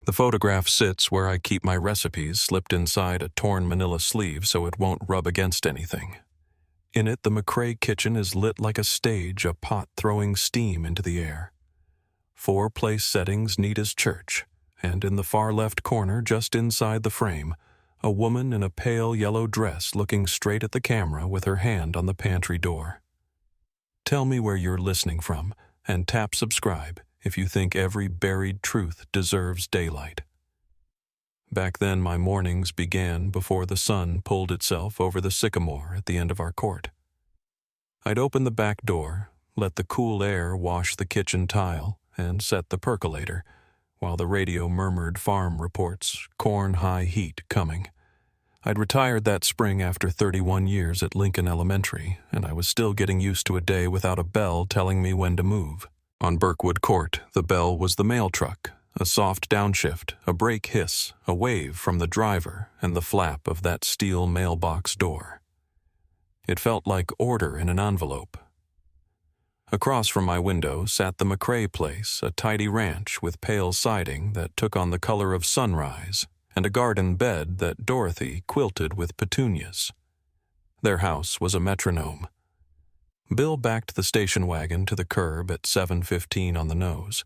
The photograph sits where I keep my recipes, slipped inside a torn manila sleeve so it won't rub against anything. In it, the McCrae kitchen is lit like a stage, a pot throwing steam into the air. 4 place settings neat as church, and in the far left corner, just inside the frame, a woman in a pale yellow dress looking straight at the camera with her hand on the pantry door. Tell me where you're listening from, and tap subscribe if you think every buried truth deserves daylight. Back then, my mornings began before the sun pulled itself over the sycamore at the end of our court. I'd open the back door, let the cool air wash the kitchen tile, and set the percolator, while the radio murmured farm reports, corn-high heat coming. I'd retired that spring after 31 years at Lincoln Elementary, and I was still getting used to a day without a bell telling me when to move. On Birkwood Court, the bell was the mail truck, a soft downshift, a brake hiss, a wave from the driver, and the flap of that steel mailbox door. It felt like order in an envelope. Across from my window sat the McCrae place, a tidy ranch with pale siding that took on the color of sunrise, and a garden bed that Dorothy quilted with petunias. Their house was a metronome. Bill backed the station wagon to the curb at 7:15 on the nose.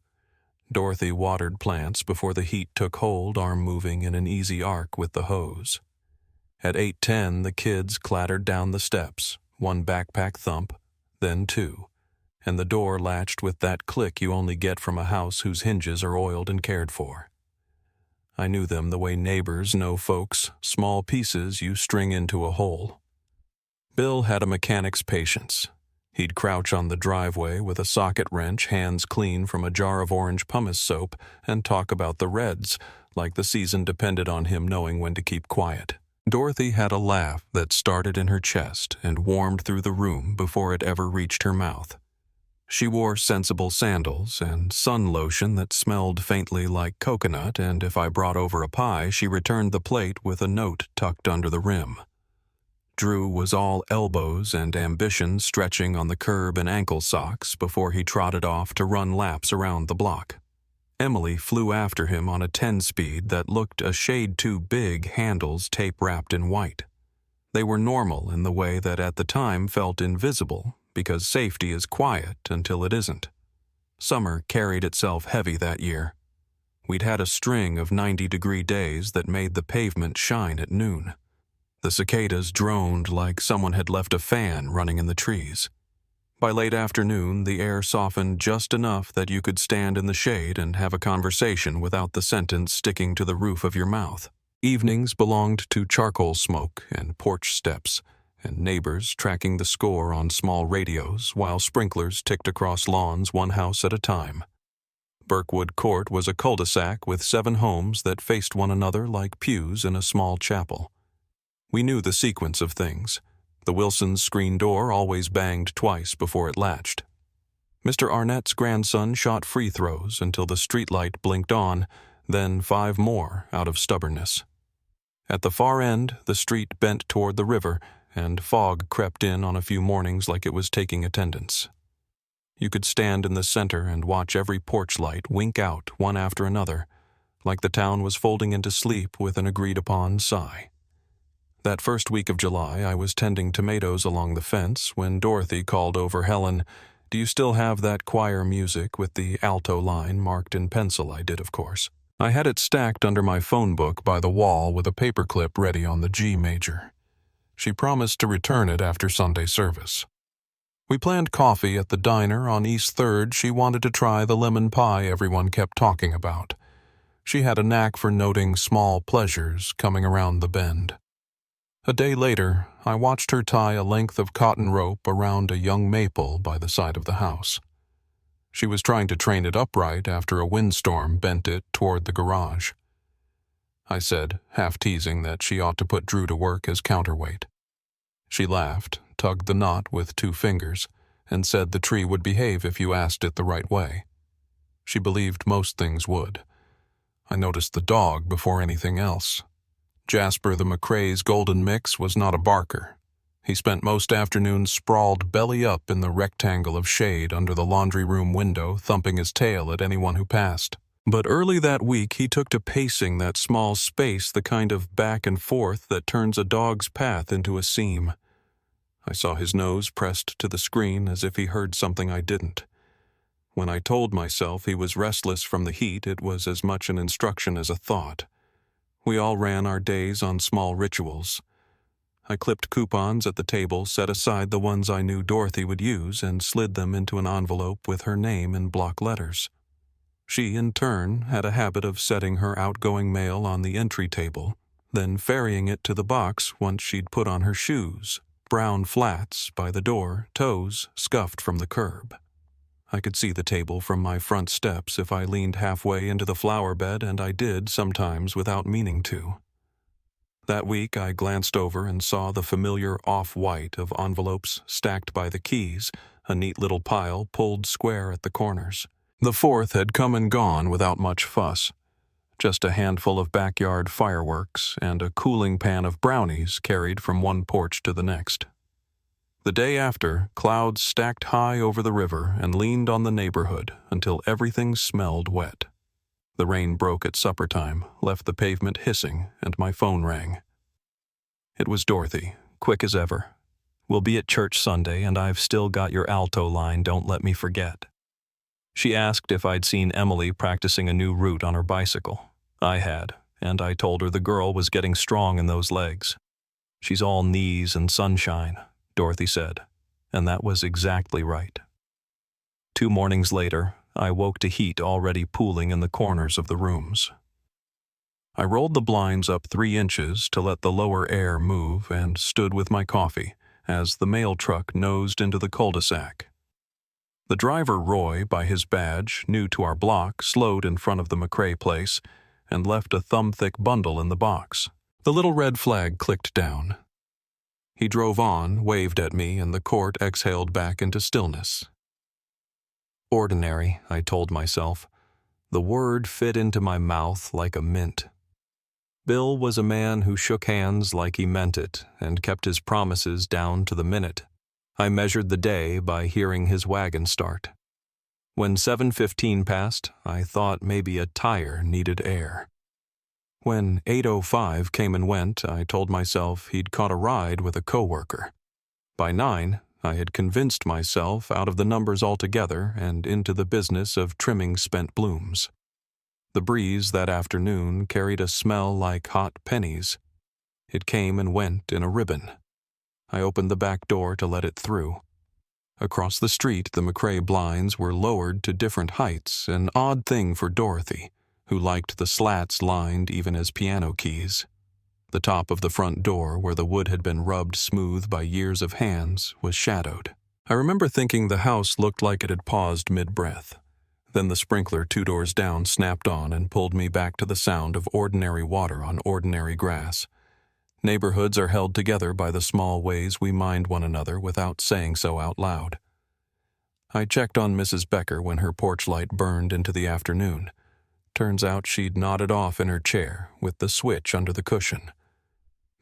Dorothy watered plants before the heat took hold, arm moving in an easy arc with the hose. At 8:10, the kids clattered down the steps, 1 backpack thump, then 2, and the door latched with that click you only get from a house whose hinges are oiled and cared for. I knew them the way neighbors know folks, small pieces you string into a hole. Bill had a mechanic's patience. He'd crouch on the driveway with a socket wrench, hands clean from a jar of orange pumice soap, and talk about the Reds, like the season depended on him knowing when to keep quiet. Dorothy had a laugh that started in her chest and warmed through the room before it ever reached her mouth. She wore sensible sandals and sun lotion that smelled faintly like coconut, and if I brought over a pie, she returned the plate with a note tucked under the rim. Drew was all elbows and ambition stretching on the curb and ankle socks before he trotted off to run laps around the block. Emily flew after him on a 10-speed that looked a shade too big, handles tape-wrapped in white. They were normal in the way that at the time felt invisible, because safety is quiet until it isn't. Summer carried itself heavy that year. We'd had a string of 90-degree days that made the pavement shine at noon. The cicadas droned like someone had left a fan running in the trees. By late afternoon, the air softened just enough that you could stand in the shade and have a conversation without the sentence sticking to the roof of your mouth. Evenings belonged to charcoal smoke and porch steps, and neighbors tracking the score on small radios while sprinklers ticked across lawns 1 house at a time. Birkwood Court was a cul-de-sac with 7 homes that faced one another like pews in a small chapel. We knew the sequence of things. The Wilsons' screen door always banged twice before it latched. Mr. Arnett's grandson shot free throws until the streetlight blinked on, then 5 more out of stubbornness. At the far end, the street bent toward the river, and fog crept in on a few mornings like it was taking attendance. You could stand in the center and watch every porch light wink out one after another, like the town was folding into sleep with an agreed-upon sigh. That first week of July, I was tending tomatoes along the fence when Dorothy called over Helen, "Do you still have that choir music with the alto line marked in pencil?" I did, of course. I had it stacked under my phone book by the wall with a paperclip ready on the G major. She promised to return it after Sunday service. We planned coffee at the diner on East 3rd. She wanted to try the lemon pie everyone kept talking about. She had a knack for noting small pleasures coming around the bend. A day later, I watched her tie a length of cotton rope around a young maple by the side of the house. She was trying to train it upright after a windstorm bent it toward the garage. I said, half teasing, that she ought to put Drew to work as counterweight. She laughed, tugged the knot with 2 fingers, and said the tree would behave if you asked it the right way. She believed most things would. I noticed the dog before anything else. Jasper the McCrae's golden mix was not a barker. He spent most afternoons sprawled belly up in the rectangle of shade under the laundry room window, thumping his tail at anyone who passed. But early that week he took to pacing that small space, the kind of back and forth that turns a dog's path into a seam. I saw his nose pressed to the screen as if he heard something I didn't. When I told myself he was restless from the heat, it was as much an instruction as a thought. We all ran our days on small rituals. I clipped coupons at the table, set aside the ones I knew Dorothy would use, and slid them into an envelope with her name in block letters. She, in turn, had a habit of setting her outgoing mail on the entry table, then ferrying it to the box once she'd put on her shoes, brown flats by the door, toes scuffed from the curb. I could see the table from my front steps if I leaned halfway into the flower bed, and I did sometimes without meaning to. That week I glanced over and saw the familiar off-white of envelopes stacked by the keys, a neat little pile pulled square at the corners. The fourth had come and gone without much fuss. Just a handful of backyard fireworks and a cooling pan of brownies carried from one porch to the next. The day after, clouds stacked high over the river and leaned on the neighborhood until everything smelled wet. The rain broke at supper time, left the pavement hissing, and my phone rang. It was Dorothy, quick as ever. "We'll be at church Sunday, and I've still got your alto line, don't let me forget." She asked if I'd seen Emily practicing a new route on her bicycle. I had, and I told her the girl was getting strong in those legs. "She's all knees and sunshine," Dorothy said, and that was exactly right. 2 mornings later, I woke to heat already pooling in the corners of the rooms. I rolled the blinds up 3 inches to let the lower air move and stood with my coffee as the mail truck nosed into the cul-de-sac. The driver, Roy, by his badge, new to our block, slowed in front of the McCrae place and left a thumb-thick bundle in the box. The little red flag clicked down. He drove on, waved at me, and the court exhaled back into stillness. Ordinary, I told myself. The word fit into my mouth like a mint. Bill was a man who shook hands like he meant it and kept his promises down to the minute. I measured the day by hearing his wagon start. When 7:15 passed, I thought maybe a tire needed air. When 8:05 came and went, I told myself he'd caught a ride with a coworker. By 9, I had convinced myself out of the numbers altogether and into the business of trimming spent blooms. The breeze that afternoon carried a smell like hot pennies. It came and went in a ribbon. I opened the back door to let it through. Across the street, the McCrae blinds were lowered to different heights, an odd thing for Dorothy, who liked the slats lined even as piano keys. The top of the front door, where the wood had been rubbed smooth by years of hands, was shadowed. I remember thinking the house looked like it had paused mid-breath. Then the sprinkler 2 doors down snapped on and pulled me back to the sound of ordinary water on ordinary grass. Neighborhoods are held together by the small ways we mind one another without saying so out loud. I checked on Mrs. Becker when her porch light burned into the afternoon. Turns out she'd nodded off in her chair with the switch under the cushion.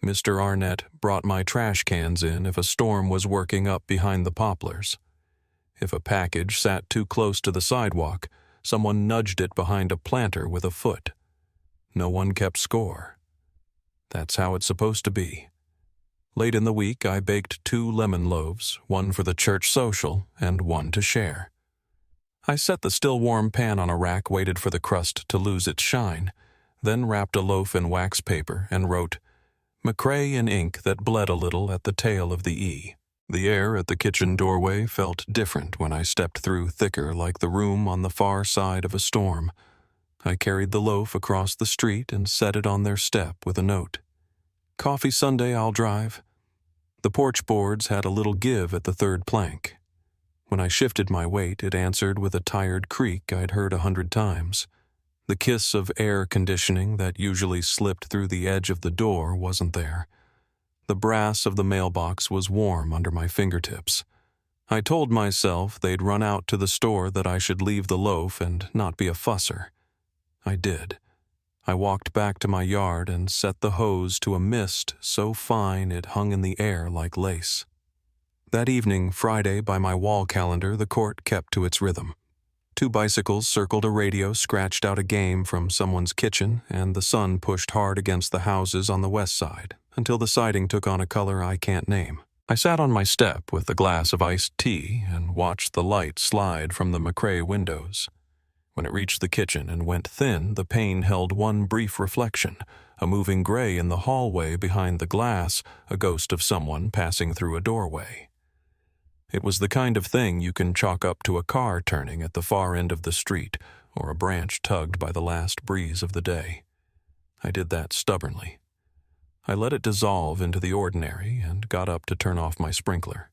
Mr. Arnett brought my trash cans in if a storm was working up behind the poplars. If a package sat too close to the sidewalk, someone nudged it behind a planter with a foot. No one kept score. That's how it's supposed to be. Late in the week, I baked 2 lemon loaves, one for the church social and one to share. I set the still warm pan on a rack, waited for the crust to lose its shine, then wrapped a loaf in wax paper and wrote, "McCrae" in ink that bled a little at the tail of the E. The air at the kitchen doorway felt different when I stepped through, thicker like the room on the far side of a storm. I carried the loaf across the street and set it on their step with a note. "Coffee Sunday, I'll drive." The porch boards had a little give at the 3rd plank. When I shifted my weight, it answered with a tired creak I'd heard 100 times. The kiss of air conditioning that usually slipped through the edge of the door wasn't there. The brass of the mailbox was warm under my fingertips. I told myself they'd run out to the store, that I should leave the loaf and not be a fusser. I did. I walked back to my yard and set the hose to a mist so fine it hung in the air like lace. That evening, Friday, by my wall calendar, the court kept to its rhythm. Two bicycles circled a radio, scratched out a game from someone's kitchen, and the sun pushed hard against the houses on the west side, until the siding took on a color I can't name. I sat on my step with a glass of iced tea and watched the light slide from the McCrae windows. When it reached the kitchen and went thin, the pane held one brief reflection, a moving gray in the hallway behind the glass, a ghost of someone passing through a doorway. It was the kind of thing you can chalk up to a car turning at the far end of the street or a branch tugged by the last breeze of the day. I did that stubbornly. I let it dissolve into the ordinary and got up to turn off my sprinkler.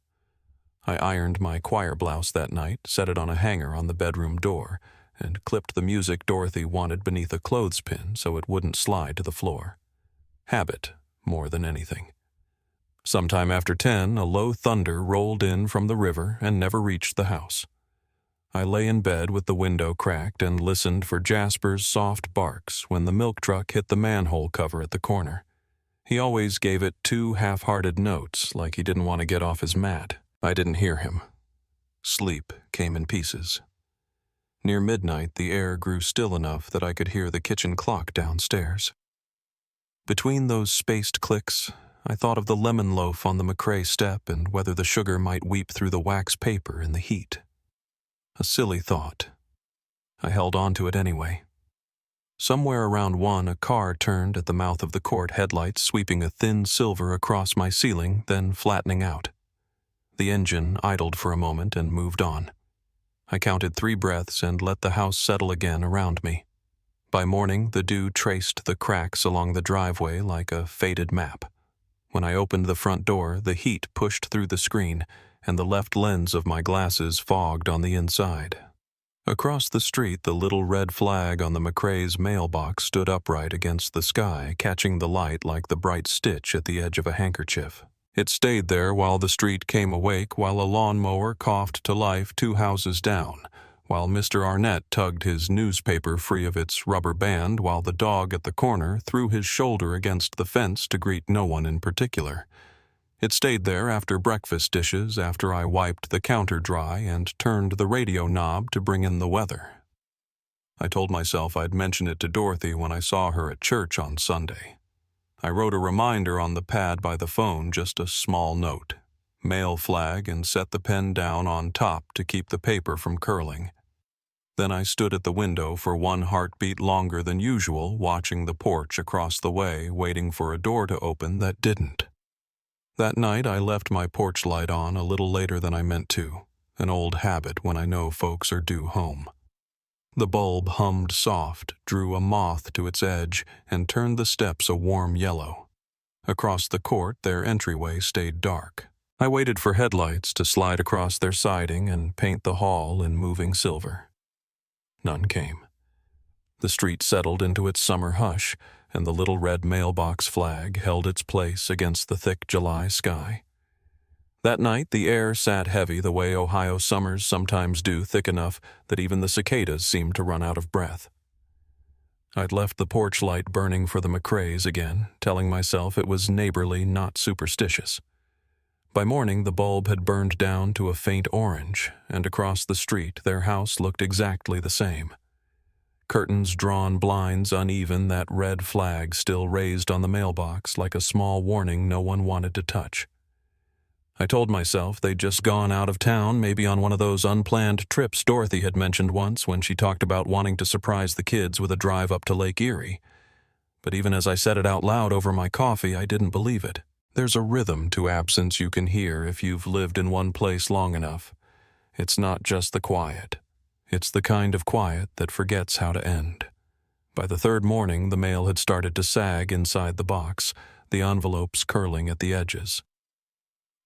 I ironed my choir blouse that night, set it on a hanger on the bedroom door, and clipped the music Dorothy wanted beneath a clothespin so it wouldn't slide to the floor. Habit, more than anything. Sometime after 10, a low thunder rolled in from the river and never reached the house. I lay in bed with the window cracked and listened for Jasper's soft barks when the milk truck hit the manhole cover at the corner. He always gave it 2 half-hearted notes, like he didn't want to get off his mat. I didn't hear him. Sleep came in pieces. Near midnight, the air grew still enough that I could hear the kitchen clock downstairs. Between those spaced clicks, I thought of the lemon loaf on the McCrae step and whether the sugar might weep through the wax paper in the heat. A silly thought. I held on to it anyway. Somewhere around 1, a car turned at the mouth of the court, headlights sweeping a thin silver across my ceiling, then flattening out. The engine idled for a moment and moved on. I counted 3 breaths and let the house settle again around me. By morning, the dew traced the cracks along the driveway like a faded map. When I opened the front door, the heat pushed through the screen, and the left lens of my glasses fogged on the inside. Across the street, the little red flag on the McCrae's mailbox stood upright against the sky, catching the light like the bright stitch at the edge of a handkerchief. It stayed there while the street came awake, while a lawnmower coughed to life 2 houses down, while Mr. Arnett tugged his newspaper free of its rubber band, while the dog at the corner threw his shoulder against the fence to greet no one in particular. It stayed there after breakfast dishes, after I wiped the counter dry and turned the radio knob to bring in the weather. I told myself I'd mention it to Dorothy when I saw her at church on Sunday. I wrote a reminder on the pad by the phone, just a small note. Mail flag, and set the pen down on top to keep the paper from curling. Then I stood at the window for 1 heartbeat longer than usual, watching the porch across the way, waiting for a door to open that didn't. That night I left my porch light on a little later than I meant to, an old habit when I know folks are due home. The bulb hummed soft, drew a moth to its edge, and turned the steps a warm yellow. Across the court, their entryway stayed dark. I waited for headlights to slide across their siding and paint the hall in moving silver. None came. The street settled into its summer hush, and the little red mailbox flag held its place against the thick July sky. That night, the air sat heavy the way Ohio summers sometimes do, thick enough that even the cicadas seemed to run out of breath. I'd left the porch light burning for the McCraes again, telling myself it was neighborly, not superstitious. By morning, the bulb had burned down to a faint orange, and across the street their house looked exactly the same. Curtains drawn, blinds uneven, that red flag still raised on the mailbox like a small warning no one wanted to touch. I told myself they'd just gone out of town, maybe on one of those unplanned trips Dorothy had mentioned once when she talked about wanting to surprise the kids with a drive up to Lake Erie. But even as I said it out loud over my coffee, I didn't believe it. There's a rhythm to absence you can hear if you've lived in one place long enough. It's not just the quiet. It's the kind of quiet that forgets how to end. By the 3rd morning, the mail had started to sag inside the box, the envelopes curling at the edges.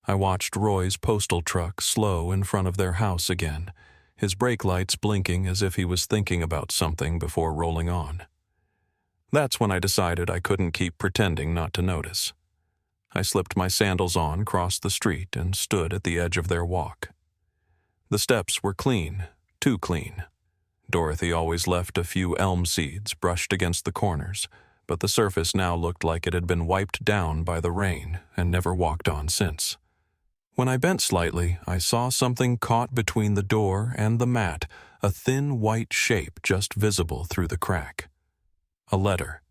I watched Roy's postal truck slow in front of their house again, his brake lights blinking as if he was thinking about something before rolling on. That's when I decided I couldn't keep pretending not to notice. I slipped my sandals on, crossed the street, and stood at the edge of their walk. The steps were clean, too clean. Dorothy always left a few elm seeds brushed against the corners, but the surface now looked like it had been wiped down by the rain and never walked on since. When I bent slightly, I saw something caught between the door and the mat, a thin white shape just visible through the crack. A letter.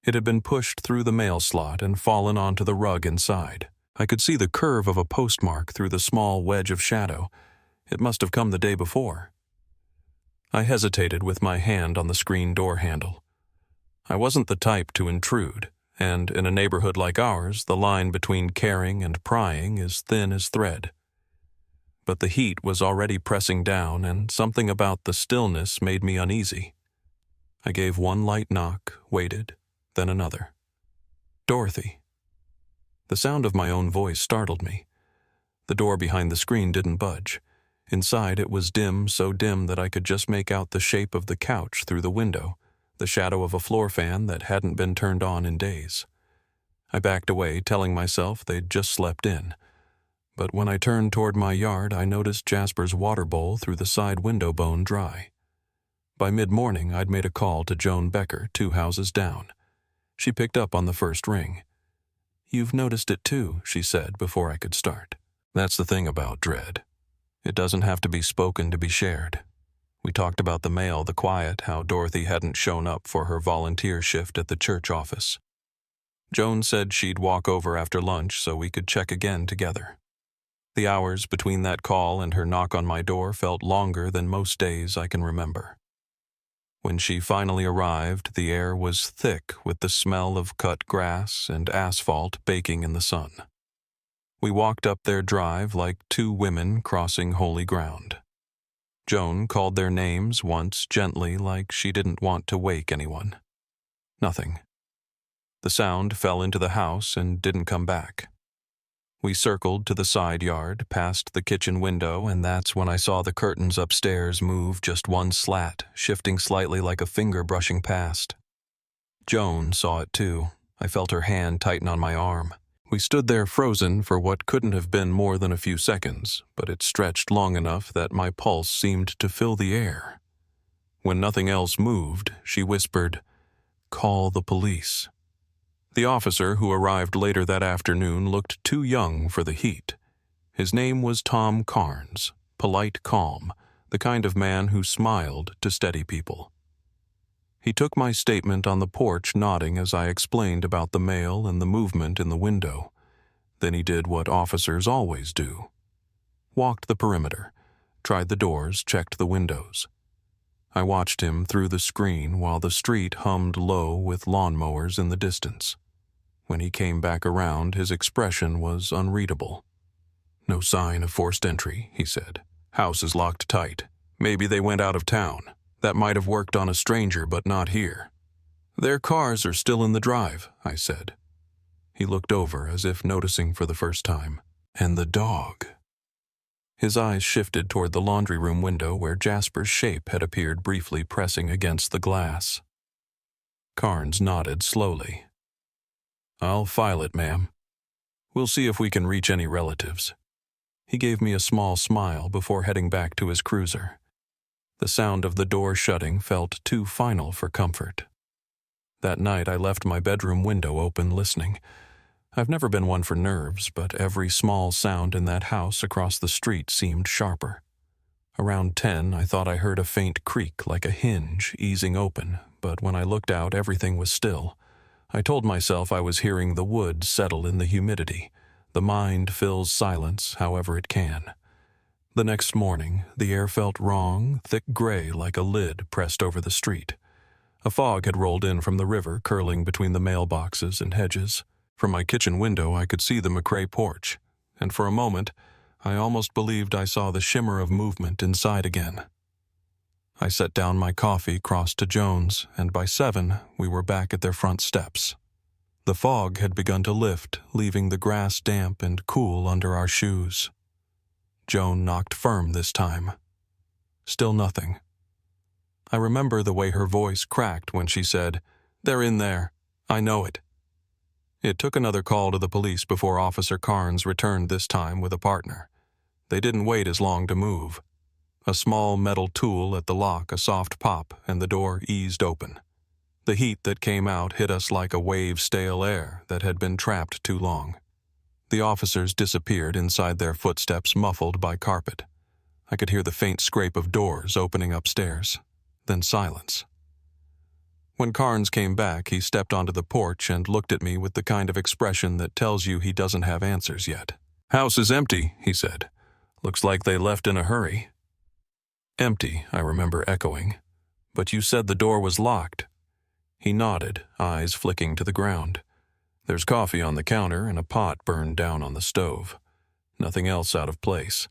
It had been pushed through the mail slot and fallen onto the rug inside. I could see the curve of a postmark through the small wedge of shadow. It must have come the day before. I hesitated with my hand on the screen door handle. I wasn't the type to intrude, and in a neighborhood like ours, the line between caring and prying is thin as thread. But the heat was already pressing down, and something about the stillness made me uneasy. I gave one light knock, waited, then another. Dorothy. The sound of my own voice startled me. The door behind the screen didn't budge. Inside it was dim, so dim that I could just make out the shape of the couch through the window, the shadow of a floor fan that hadn't been turned on in days. I backed away, telling myself they'd just slept in. But when I turned toward my yard, I noticed Jasper's water bowl through the side window bone dry. By mid-morning, I'd made a call to Joan Becker, 2 houses down. She picked up on the first ring. "You've noticed it too," she said before I could start. That's the thing about dread. It doesn't have to be spoken to be shared. We talked about the mail, the quiet, how Dorothy hadn't shown up for her volunteer shift at the church office. Joan said she'd walk over after lunch so we could check again together. The hours between that call and her knock on my door felt longer than most days I can remember. When she finally arrived, the air was thick with the smell of cut grass and asphalt baking in the sun. We walked up their drive like 2 women crossing holy ground. Joan called their names once gently, like she didn't want to wake anyone. Nothing. The sound fell into the house and didn't come back. We circled to the side yard, past the kitchen window, and that's when I saw the curtains upstairs move just one slat, shifting slightly like a finger brushing past. Joan saw it too. I felt her hand tighten on my arm. We stood there frozen for what couldn't have been more than a few seconds, but it stretched long enough that my pulse seemed to fill the air. When nothing else moved, she whispered, "Call the police." The officer who arrived later that afternoon looked too young for the heat. His name was Tom Carnes, polite, calm, the kind of man who smiled to steady people. He took my statement on the porch, nodding as I explained about the mail and the movement in the window. Then he did what officers always do. Walked the perimeter, tried the doors, checked the windows. I watched him through the screen while the street hummed low with lawnmowers in the distance. When he came back around, his expression was unreadable. "No sign of forced entry," he said. "House is locked tight. Maybe they went out of town. That might have worked on a stranger, but not here." "Their cars are still in the drive," I said. He looked over as if noticing for the first time. "And the dog." His eyes shifted toward the laundry room window where Jasper's shape had appeared briefly pressing against the glass. Carnes nodded slowly. "I'll file it, ma'am. We'll see if we can reach any relatives." He gave me a small smile before heading back to his cruiser. The sound of the door shutting felt too final for comfort. That night I left my bedroom window open listening. I've never been one for nerves, but every small sound in that house across the street seemed sharper. Around 10, I thought I heard a faint creak like a hinge easing open, but when I looked out, everything was still. I told myself I was hearing the wood settle in the humidity. The mind fills silence however it can. The next morning, the air felt wrong, thick gray like a lid pressed over the street. A fog had rolled in from the river, curling between the mailboxes and hedges. From my kitchen window, I could see the McCrae porch, and for a moment, I almost believed I saw the shimmer of movement inside again. I set down my coffee, crossed to Joan's, and by 7, we were back at their front steps. The fog had begun to lift, leaving the grass damp and cool under our shoes. Joan knocked firm this time. Still nothing. I remember the way her voice cracked when she said, "They're in there. I know it." It took another call to the police before Officer Carnes returned, this time with a partner. They didn't wait as long to move. A small metal tool at the lock, a soft pop, and the door eased open. The heat that came out hit us like a wave stale air that had been trapped too long. The officers disappeared inside their footsteps, muffled by carpet. I could hear the faint scrape of doors opening upstairs, then silence. When Carnes came back, he stepped onto the porch and looked at me with the kind of expression that tells you he doesn't have answers yet. "House is empty," he said. "Looks like they left in a hurry." "Empty," I remember echoing. "But you said the door was locked." He nodded, eyes flicking to the ground. "There's coffee on the counter and a pot burned down on the stove. Nothing else out of place.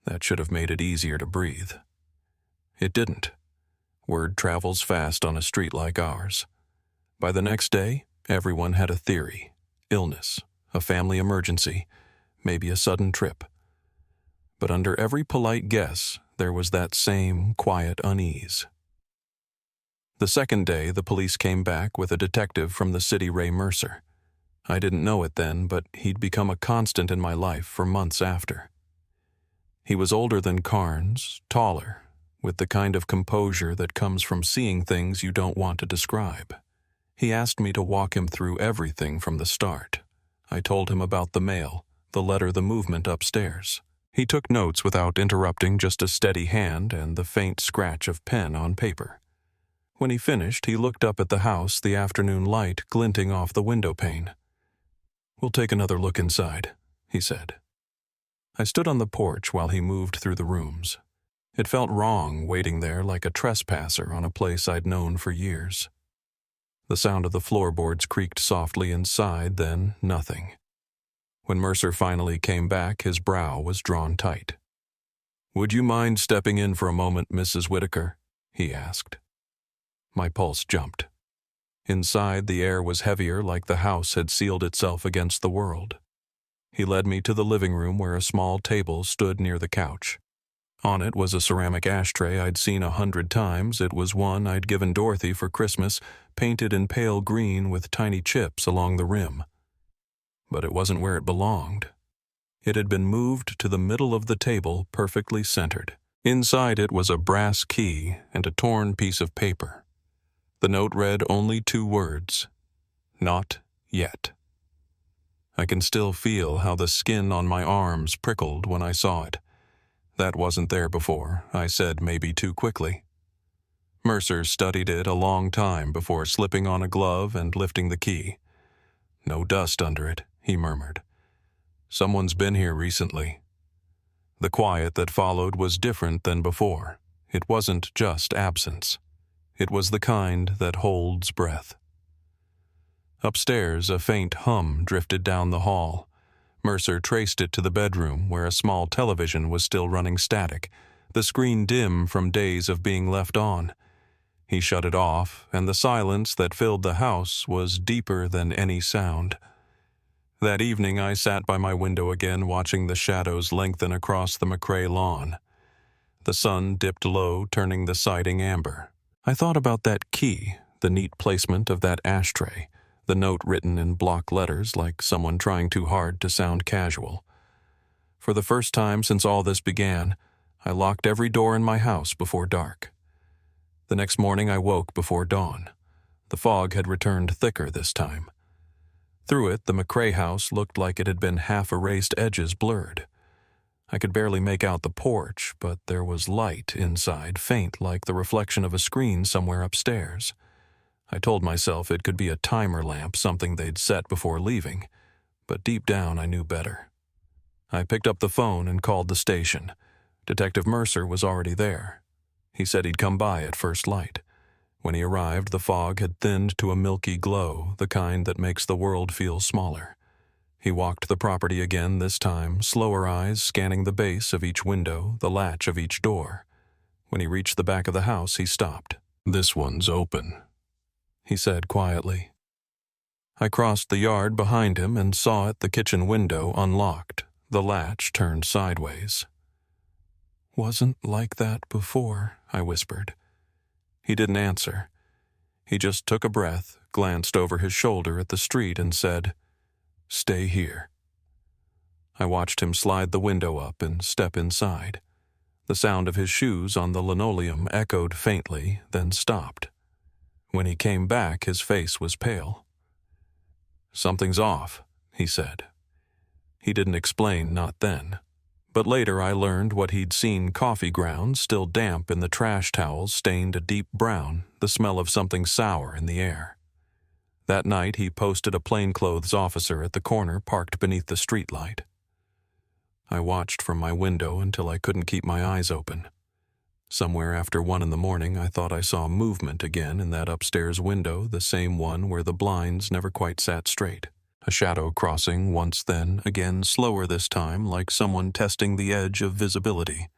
That should have made it easier to breathe." It didn't. Word travels fast on a street like ours. By the next day, everyone had a theory. Illness, a family emergency, maybe a sudden trip. But under every polite guess, there was that same quiet unease. The second day, the police came back with a detective from the city, Ray Mercer. I didn't know it then, but he'd become a constant in my life for months after. He was older than Carnes, taller, with the kind of composure that comes from seeing things you don't want to describe. He asked me to walk him through everything from the start. I told him about the mail, the letter, the movement upstairs. He took notes without interrupting, just a steady hand and the faint scratch of pen on paper. When he finished, he looked up at the house, the afternoon light glinting off the window pane. "We'll take another look inside," he said. I stood on the porch while he moved through the rooms. It felt wrong waiting there like a trespasser on a place I'd known for years. The sound of the floorboards creaked softly inside, then nothing. When Mercer finally came back, his brow was drawn tight. "Would you mind stepping in for a moment, Mrs. Whitaker?" he asked. My pulse jumped. Inside, the air was heavier, like the house had sealed itself against the world. He led me to the living room where a small table stood near the couch. On it was a ceramic ashtray I'd seen 100 times. It was one I'd given Dorothy for Christmas, painted in pale green with tiny chips along the rim. But it wasn't where it belonged. It had been moved to the middle of the table, perfectly centered. Inside it was a brass key and a torn piece of paper. The note read only 2 words: "Not yet." I can still feel how the skin on my arms prickled when I saw it. "That wasn't there before," I said, maybe too quickly. Mercer studied it a long time before slipping on a glove and lifting the key. "No dust under it," he murmured. "Someone's been here recently." The quiet that followed was different than before. It wasn't just absence. It was the kind that holds breath. Upstairs, a faint hum drifted down the hall. Mercer traced it to the bedroom, where a small television was still running static, the screen dim from days of being left on. He shut it off, and the silence that filled the house was deeper than any sound. That evening, I sat by my window again, watching the shadows lengthen across the McCrae lawn. The sun dipped low, turning the siding amber. I thought about that key, the neat placement of that ashtray, the note written in block letters like someone trying too hard to sound casual. For the first time since all this began, I locked every door in my house before dark. The next morning I woke before dawn. The fog had returned thicker this time. Through it, the McCrae house looked like it had been half-erased, edges blurred. I could barely make out the porch, but there was light inside, faint like the reflection of a screen somewhere upstairs. I told myself it could be a timer lamp, something they'd set before leaving, but deep down I knew better. I picked up the phone and called the station. Detective Mercer was already there. He said he'd come by at first light. When he arrived, the fog had thinned to a milky glow, the kind that makes the world feel smaller. He walked the property again, this time, slower eyes scanning the base of each window, the latch of each door. When he reached the back of the house, he stopped. "This one's open," he said quietly. I crossed the yard behind him and saw it, the kitchen window unlocked, the latch turned sideways. "Wasn't like that before," I whispered. He didn't answer. He just took a breath, glanced over his shoulder at the street and said, "Stay here." I watched him slide the window up and step inside. The sound of his shoes on the linoleum echoed faintly, then stopped. When he came back, his face was pale. "Something's off," he said. He didn't explain, not then, But later I learned what he'd seen: coffee grounds still damp in the trash towels stained a deep brown, the smell of something sour in the air. That night he posted a plainclothes officer at the corner parked beneath the streetlight. I watched from my window until I couldn't keep my eyes open. Somewhere after 1 in the morning, I thought I saw movement again in that upstairs window, the same one where the blinds never quite sat straight. A shadow crossing once, then again slower this time, like someone testing the edge of visibility.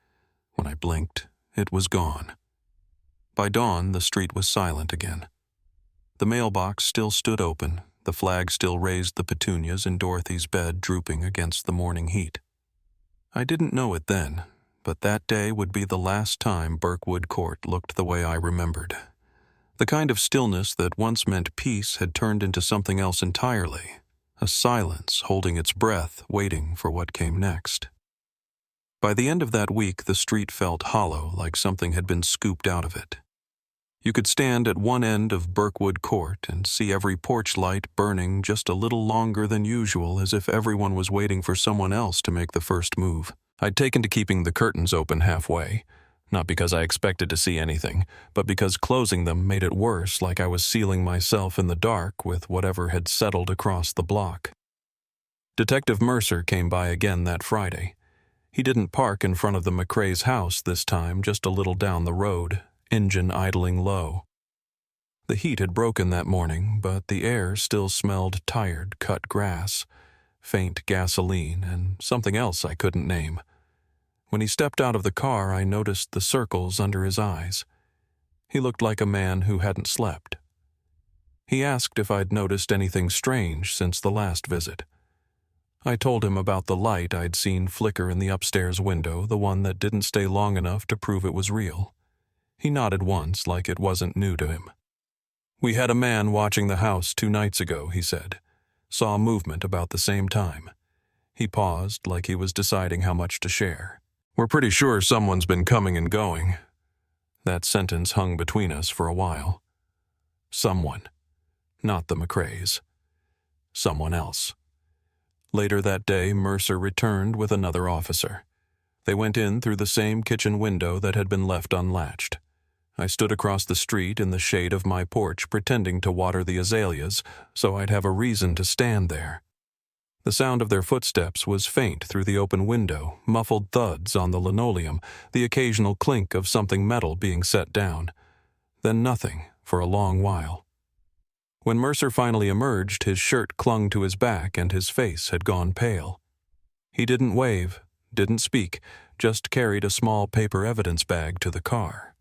When I blinked, it was gone. By dawn, the street was silent again. The mailbox still stood open, the flag still raised the petunias in Dorothy's bed drooping against the morning heat. I didn't know it then, but that day would be the last time Birkwood Court looked the way I remembered. The kind of stillness that once meant peace had turned into something else entirely, a silence holding its breath, waiting for what came next. By the end of that week, the street felt hollow, like something had been scooped out of it. You could stand at one end of Birkwood Court and see every porch light burning just a little longer than usual, as if everyone was waiting for someone else to make the first move. I'd taken to keeping the curtains open halfway, not because I expected to see anything, but because closing them made it worse, like I was sealing myself in the dark with whatever had settled across the block. Detective Mercer came by again that Friday. He didn't park in front of the McCrae's house this time, just a little down the road, engine idling low. The heat had broken that morning, but the air still smelled tired, cut grass, faint gasoline, and something else I couldn't name. When he stepped out of the car, I noticed the circles under his eyes. He looked like a man who hadn't slept. He asked if I'd noticed anything strange since the last visit. I told him about the light I'd seen flicker in the upstairs window, the one that didn't stay long enough to prove it was real. He nodded once, like it wasn't new to him. "We had a man watching the house 2 nights ago," he said. "Saw movement about the same time." He paused, like he was deciding how much to share. "We're pretty sure someone's been coming and going." That sentence hung between us for a while. Someone. Not the McCraes. Someone else. Later that day, Mercer returned with another officer. They went in through the same kitchen window that had been left unlatched. I stood across the street in the shade of my porch, pretending to water the azaleas, so I'd have a reason to stand there. The sound of their footsteps was faint through the open window, muffled thuds on the linoleum, the occasional clink of something metal being set down. Then nothing for a long while. When Mercer finally emerged, his shirt clung to his back and his face had gone pale. He didn't wave, didn't speak, just carried a small paper evidence bag to the car.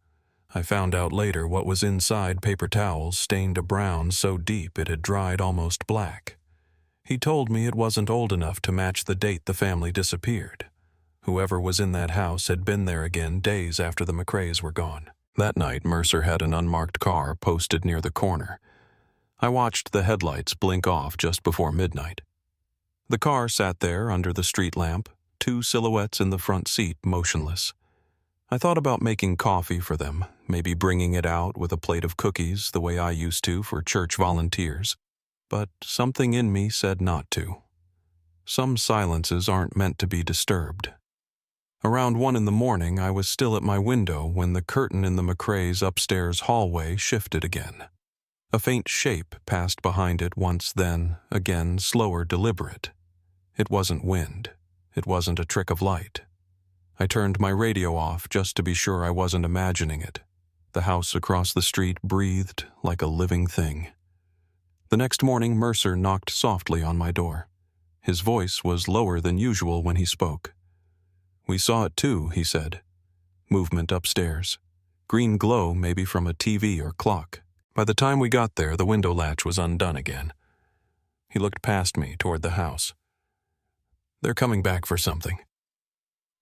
I found out later what was inside: paper towels stained a brown so deep it had dried almost black. He told me it wasn't old enough to match the date the family disappeared. Whoever was in that house had been there again days after the McCraes were gone. That night, Mercer had an unmarked car posted near the corner. I watched the headlights blink off just before midnight. The car sat there under the street lamp, 2 silhouettes in the front seat, motionless. I thought about making coffee for them, maybe bringing it out with a plate of cookies the way I used to for church volunteers, but something in me said not to. Some silences aren't meant to be disturbed. Around 1 in the morning, I was still at my window when the curtain in the McCrae's upstairs hallway shifted again. A faint shape passed behind it once, then, again, slower, deliberate. It wasn't wind. It wasn't a trick of light. I turned my radio off just to be sure I wasn't imagining it. The house across the street breathed like a living thing. The next morning, Mercer knocked softly on my door. His voice was lower than usual when he spoke. "We saw it too," he said. "Movement upstairs. Green glow, maybe from a TV or clock. By the time we got there, the window latch was undone again." He looked past me toward the house. "They're coming back for something."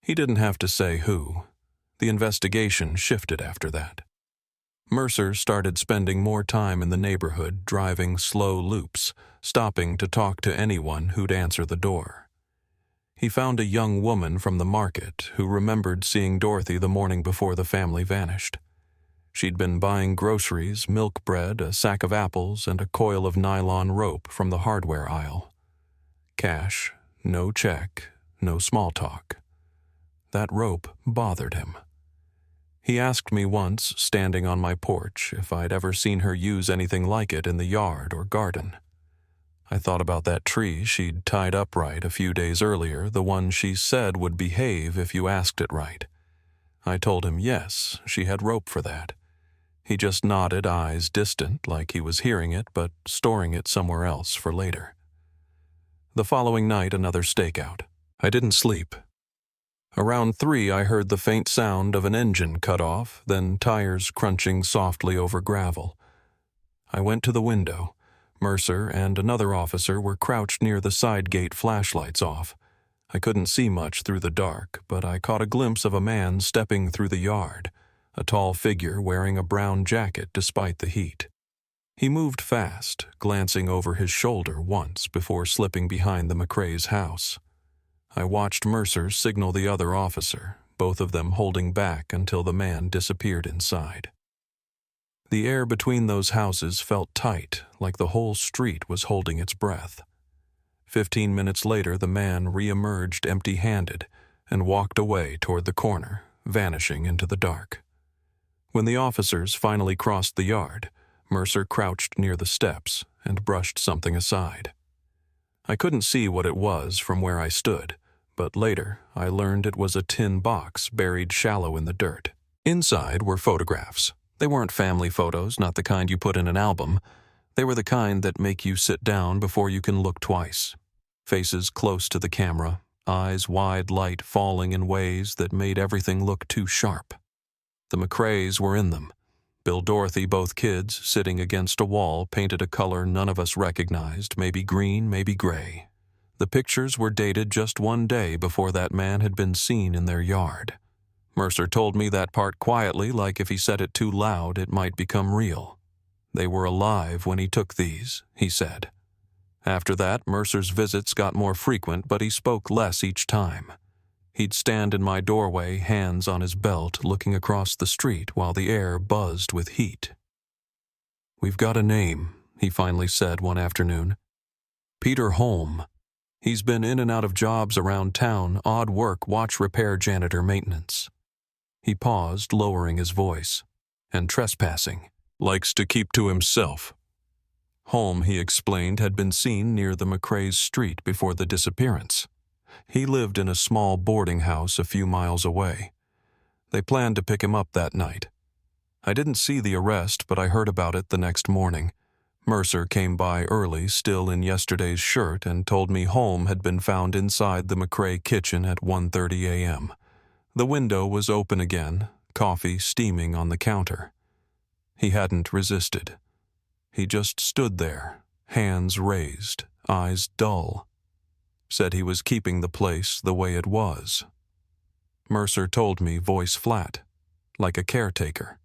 He didn't have to say who. The investigation shifted after that. Mercer started spending more time in the neighborhood, driving slow loops, stopping to talk to anyone who'd answer the door. He found a young woman from the market who remembered seeing Dorothy the morning before the family vanished. She'd been buying groceries, milk bread, a sack of apples, and a coil of nylon rope from the hardware aisle. Cash, no check, no small talk. that rope bothered him. He asked me once, standing on my porch, if I'd ever seen her use anything like it in the yard or garden. I thought about that tree she'd tied upright a few days earlier, the one she said would behave if you asked it right. I told him yes, she had rope for that. He just nodded, eyes distant, like he was hearing it but storing it somewhere else for later. The following night, another stakeout. I didn't sleep. Around 3, I heard the faint sound of an engine cut off, then tires crunching softly over gravel. I went to the window. Mercer and another officer were crouched near the side gate, flashlights off. I couldn't see much through the dark, but I caught a glimpse of a man stepping through the yard, a tall figure wearing a brown jacket despite the heat. He moved fast, glancing over his shoulder once before slipping behind the McCrae's house. I watched Mercer signal the other officer, both of them holding back until the man disappeared inside. The air between those houses felt tight, like the whole street was holding its breath. 15 minutes later, the man re-emerged empty-handed and walked away toward the corner, vanishing into the dark. When the officers finally crossed the yard, Mercer crouched near the steps and brushed something aside. I couldn't see what it was from where I stood, but later I learned it was a tin box buried shallow in the dirt. Inside were photographs. They weren't family photos, not the kind you put in an album. They were the kind that make you sit down before you can look twice. Faces close to the camera, eyes wide, light falling in ways that made everything look too sharp. The McCrae's were in them. Bill Dorothy, both kids, sitting against a wall painted a color none of us recognized, maybe green, maybe gray. The pictures were dated just 1 day before that man had been seen in their yard. Mercer told me that part quietly, like if he said it too loud, it might become real. They were alive when he took these, he said. After that, Mercer's visits got more frequent, but he spoke less each time. He'd stand in my doorway, hands on his belt, looking across the street while the air buzzed with heat. "We've got a name," he finally said one afternoon. "Peter Holm. He's been in and out of jobs around town, odd work, watch repair, janitor, maintenance." He paused, lowering his voice. "And trespassing. Likes to keep to himself." Holm, he explained, had been seen near the McCrae's street before the disappearance. He lived in a small boarding house a few miles away. They planned to pick him up that night. I didn't see the arrest, but I heard about it the next morning. Mercer came by early, still in yesterday's shirt, and told me Holm had been found inside the McCrae kitchen at 1:30 a.m. The window was open again, coffee steaming on the counter. He hadn't resisted. He just stood there, hands raised, eyes dull. Said he was keeping the place the way it was. Mercer told me, voice flat, like a caretaker.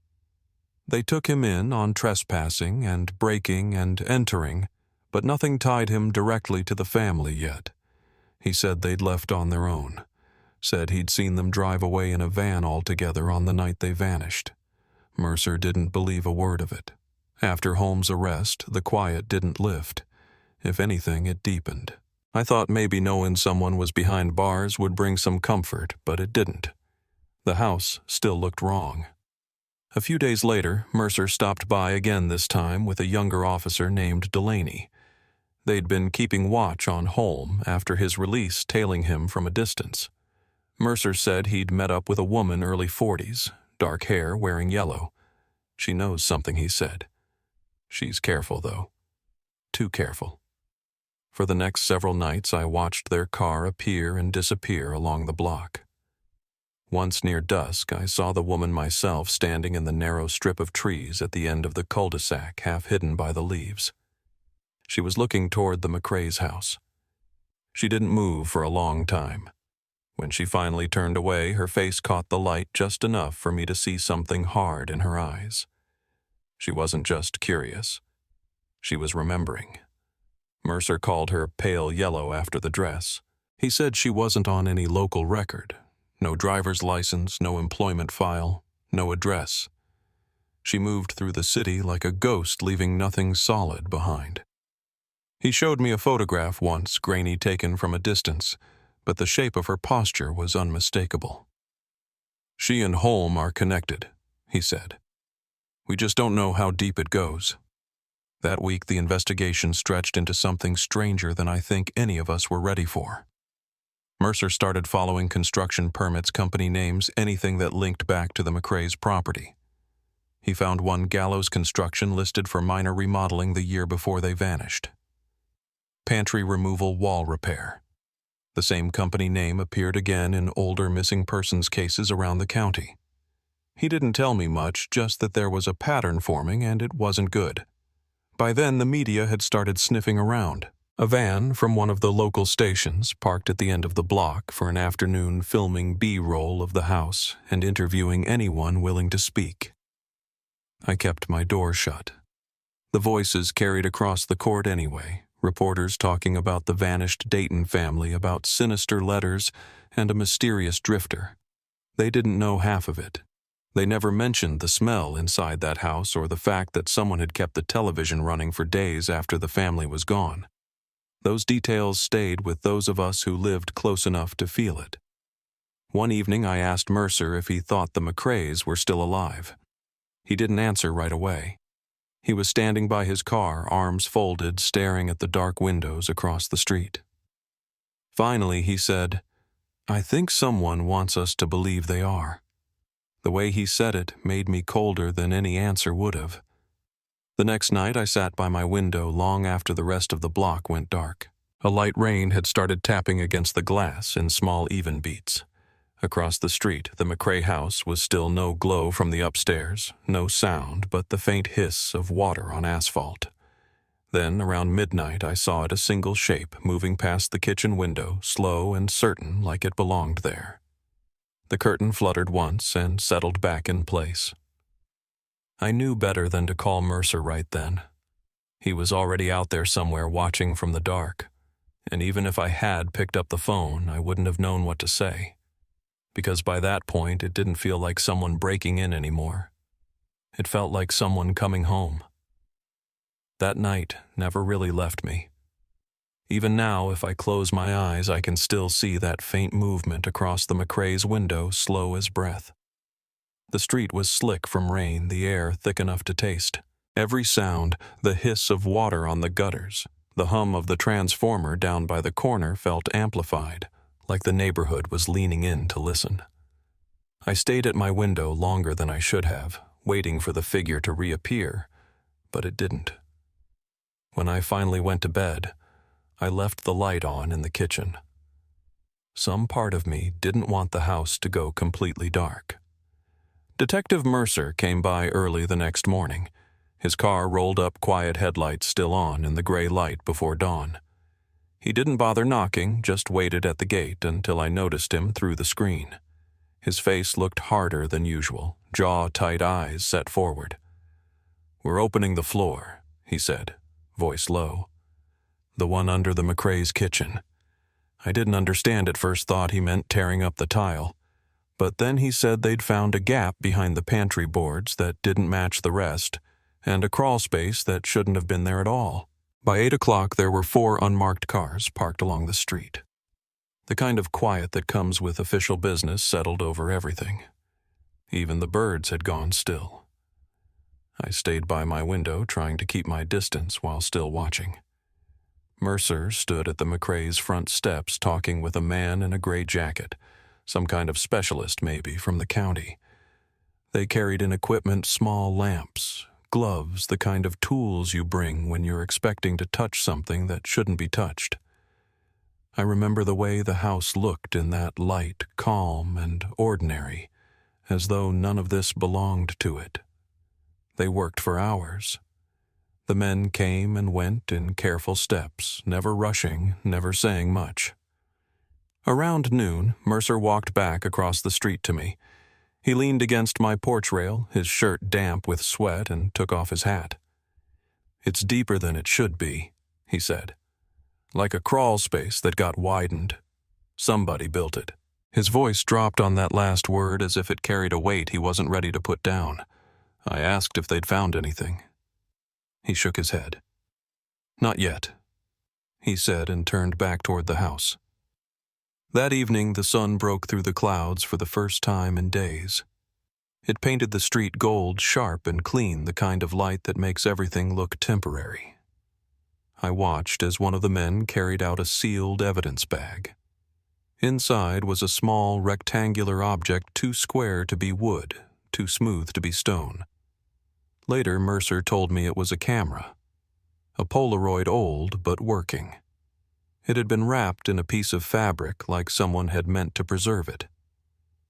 They took him in on trespassing and breaking and entering, but nothing tied him directly to the family yet. He said they'd left on their own. Said he'd seen them drive away in a van altogether on the night they vanished. Mercer didn't believe a word of it. After Holmes' arrest, the quiet didn't lift. If anything, it deepened. I thought maybe knowing someone was behind bars would bring some comfort, but it didn't. The house still looked wrong. A few days later, Mercer stopped by again, this time with a younger officer named Delaney. They'd been keeping watch on Holm after his release, tailing him from a distance. Mercer said he'd met up with a woman early 40s, dark hair, wearing yellow. She knows something, he said. She's careful, though. Too careful. For the next several nights, I watched their car appear and disappear along the block. Once near dusk, I saw the woman myself standing in the narrow strip of trees at the end of the cul-de-sac, half hidden by the leaves. She was looking toward the McCrae's house. She didn't move for a long time. When she finally turned away, her face caught the light just enough for me to see something hard in her eyes. She wasn't just curious. She was remembering. Mercer called her pale yellow after the dress. He said she wasn't on any local record. No driver's license, no employment file, no address. She moved through the city like a ghost, leaving nothing solid behind. He showed me a photograph once, grainy, taken from a distance, but the shape of her posture was unmistakable. She and Holm are connected, he said. We just don't know how deep it goes. That week, the investigation stretched into something stranger than I think any of us were ready for. Mercer started following construction permits, company names, anything that linked back to the McCrae's property. He found one Gallows Construction listed for minor remodeling the year before they vanished. Pantry removal wall repair. The same company name appeared again in older missing persons cases around the county. He didn't tell me much, just that there was a pattern forming and it wasn't good. By then, the media had started sniffing around. A van from one of the local stations parked at the end of the block for an afternoon filming B-roll of the house and interviewing anyone willing to speak. I kept my door shut. The voices carried across the court anyway, reporters talking about the vanished Dayton family, about sinister letters, and a mysterious drifter. They didn't know half of it. They never mentioned the smell inside that house or the fact that someone had kept the television running for days after the family was gone. Those details stayed with those of us who lived close enough to feel it. One evening I asked Mercer if he thought the McCrae's were still alive. He didn't answer right away. He was standing by his car, arms folded, staring at the dark windows across the street. Finally, he said, "I think someone wants us to believe they are." The way he said it made me colder than any answer would have. The next night, I sat by my window long after the rest of the block went dark. A light rain had started tapping against the glass in small even beats. Across the street, the McCrae house was still no glow from the upstairs, no sound but the faint hiss of water on asphalt. Then, around midnight, I saw it a single shape moving past the kitchen window, slow and certain like it belonged there. The curtain fluttered once and settled back in place. I knew better than to call Mercer right then. He was already out there somewhere watching from the dark, and even if I had picked up the phone, I wouldn't have known what to say. Because by that point, it didn't feel like someone breaking in anymore. It felt like someone coming home. That night never really left me. Even now, if I close my eyes, I can still see that faint movement across the McCrae's window, slow as breath. The street was slick from rain, the air thick enough to taste. Every sound, the hiss of water on the gutters, the hum of the transformer down by the corner felt amplified, like the neighborhood was leaning in to listen. I stayed at my window longer than I should have, waiting for the figure to reappear, but it didn't. When I finally went to bed, I left the light on in the kitchen. Some part of me didn't want the house to go completely dark. Detective Mercer came by early the next morning. His car rolled up, quiet headlights still on in the gray light before dawn. He didn't bother knocking, just waited at the gate until I noticed him through the screen. His face looked harder than usual, jaw-tight eyes set forward. "We're opening the floor," he said, voice low. "The one under the McCrae's kitchen." I didn't understand at first, thought he meant tearing up the tile. But then he said they'd found a gap behind the pantry boards that didn't match the rest, and a crawl space that shouldn't have been there at all. By 8 o'clock, there were 4 unmarked cars parked along the street. The kind of quiet that comes with official business settled over everything. Even the birds had gone still. I stayed by my window, trying to keep my distance while still watching. Mercer stood at the McCrae's front steps talking with a man in a gray jacket, some kind of specialist maybe from the county. They carried in equipment, small lamps, gloves, the kind of tools you bring when you're expecting to touch something that shouldn't be touched. I remember the way the house looked in that light, calm and ordinary, as though none of this belonged to it. They worked for hours. The men came and went in careful steps, never rushing, never saying much. Around noon, Mercer walked back across the street to me. He leaned against my porch rail, his shirt damp with sweat, and took off his hat. "It's deeper than it should be," he said. "Like a crawl space that got widened. Somebody built it." His voice dropped on that last word as if it carried a weight he wasn't ready to put down. I asked if they'd found anything. He shook his head. "Not yet," he said, and turned back toward the house. That evening, the sun broke through the clouds for the first time in days. It painted the street gold, sharp and clean, the kind of light that makes everything look temporary. I watched as one of the men carried out a sealed evidence bag. Inside was a small, rectangular object too square to be wood, too smooth to be stone. Later, Mercer told me it was a camera. A Polaroid, old but working. It had been wrapped in a piece of fabric like someone had meant to preserve it.